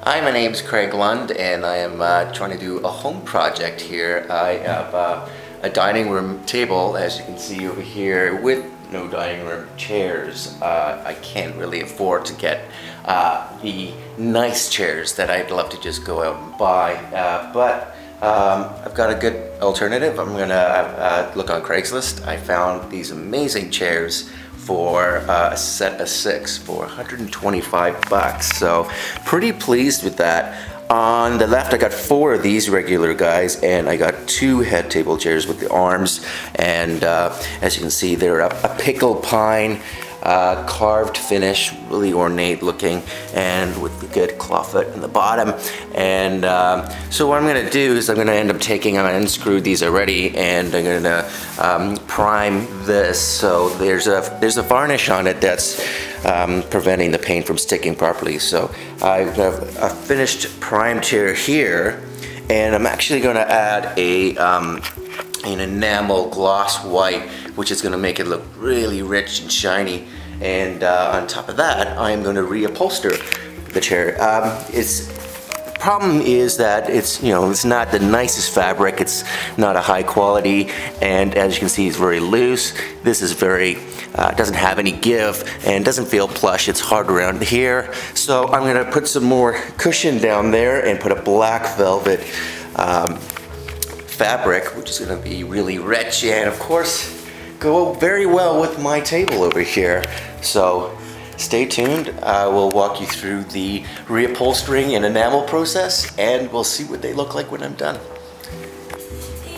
Hi, my name's Craig Lund, and I am trying to do a home project here. I have a dining room table, as you can see over here, with no dining room chairs. I can't really afford to get the nice chairs that I'd love to just go out and buy, but I've got a good alternative. I'm gonna look on CraigsList. I found these amazing chairs for a set of 6 for 125 bucks. So pretty pleased with that. On the left I got 4 of these regular guys, and I got 2 head table chairs with the arms, and as you can see they're a pickle pine carved finish, really ornate looking, and with the good clawfoot in the bottom. And so what I'm going to do is I'm going to end up taking, I unscrewed these already, and I'm going to prime this. So there's a varnish on it that's preventing the paint from sticking properly. So I have a finished prime chair here, and I'm actually going to add an enamel gloss white, which is going to make it look really rich and shiny. And on top of that, I'm going to reupholster the chair. The problem is that it's not the nicest fabric. It's not a high quality, and as you can see, it's very loose. This is very doesn't have any give and doesn't feel plush. It's hard around here. So I'm going to put some more cushion down there and put a black velvet fabric, which is going to be really rich and of course go very well with my table over here. So stay tuned. I will walk you through the reupholstering and enamel process, and we'll see what they look like when I'm done.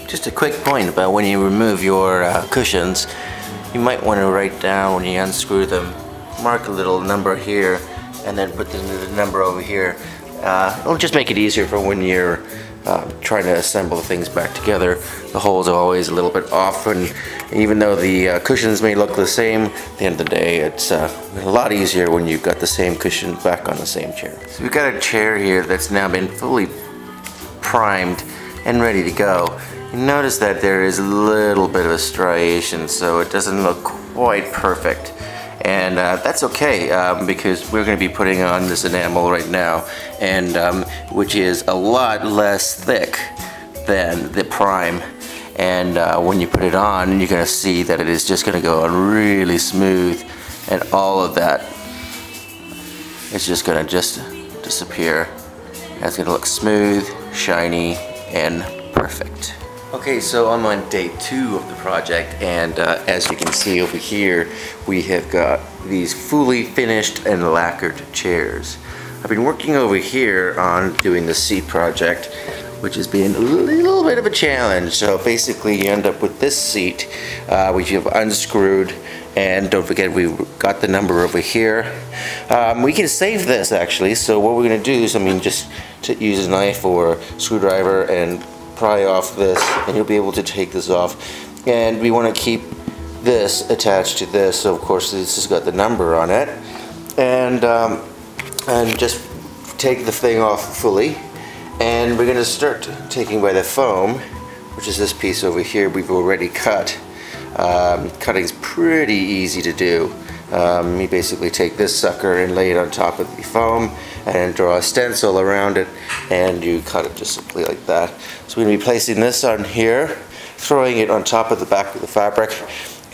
Just a quick point about when you remove your cushions, you might want to write down when you unscrew them, mark a little number here and then put the number over here. It'll just make it easier for when you're trying to assemble things back together. The holes are always a little bit off, and even though the cushions may look the same, at the end of the day it's a lot easier when you've got the same cushion back on the same chair. So we've got a chair here that's now been fully primed and ready to go. You notice that there is a little bit of a striation, so it doesn't look quite perfect. And that's okay, because we're going to be putting on this enamel right now, and which is a lot less thick than the prime. And when you put it on, you're going to see that it is just going to go on really smooth, and all of that is just going to disappear. And it's going to look smooth, shiny, and perfect. Okay, so I'm on day 2 of the project, and as you can see over here, we have got these fully finished and lacquered chairs. I've been working over here on doing the seat project, which has been a little bit of a challenge. So basically you end up with this seat, which you've unscrewed, and don't forget we've got the number over here. We can save this actually, so what we're going to do is, just to use a knife or a screwdriver and pry off this, and you'll be able to take this off. And we want to keep this attached to this, so of course this has got the number on it, and just take the thing off fully, and we're going to start taking by the foam, which is this piece over here we've already cut. Cutting's pretty easy to do. You basically take this sucker and lay it on top of the foam and draw a stencil around it, and you cut it just simply like that. So we're going to be placing this on here, throwing it on top of the back of the fabric,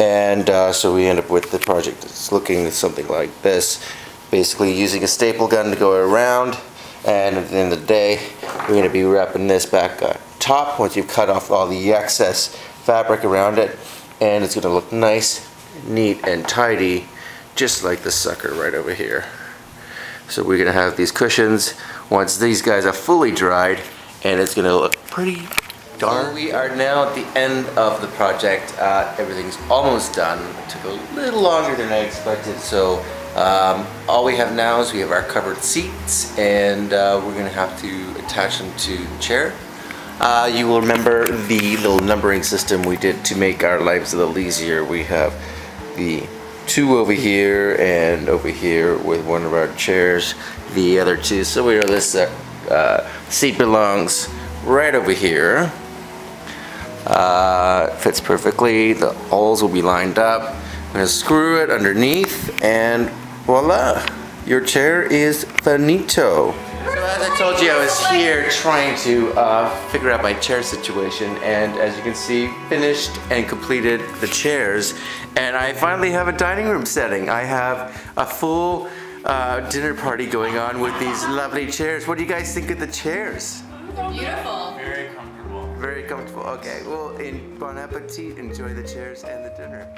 and so we end up with the project that's looking something like this. Basically using a staple gun to go around, and at the end of the day we're going to be wrapping this back on top once you've cut off all the excess fabric around it, and it's going to look nice, neat, and tidy, just like the sucker right over here. So we're going to have these cushions once these guys are fully dried, and it's going to look pretty darn. So we are now at the end of the project. Everything's almost done. It took a little longer than I expected, so all we have now is we have our covered seats, and we're going to have to attach them to the chair. You will remember the little numbering system we did to make our lives a little easier. We have the 2 over here and over here with one of our chairs, the other 2. So we know this seat belongs right over here. Fits perfectly. The holes will be lined up. I'm going to screw it underneath, and voila, your chair is finito. So as I told you, I was here trying to figure out my chair situation, and as you can see, finished and completed the chairs, and I finally have a dining room setting. I have a full dinner party going on with these lovely chairs. What do you guys think of the chairs? Beautiful. Very comfortable. Very comfortable. Okay, well, bon appetit. Enjoy the chairs and the dinner.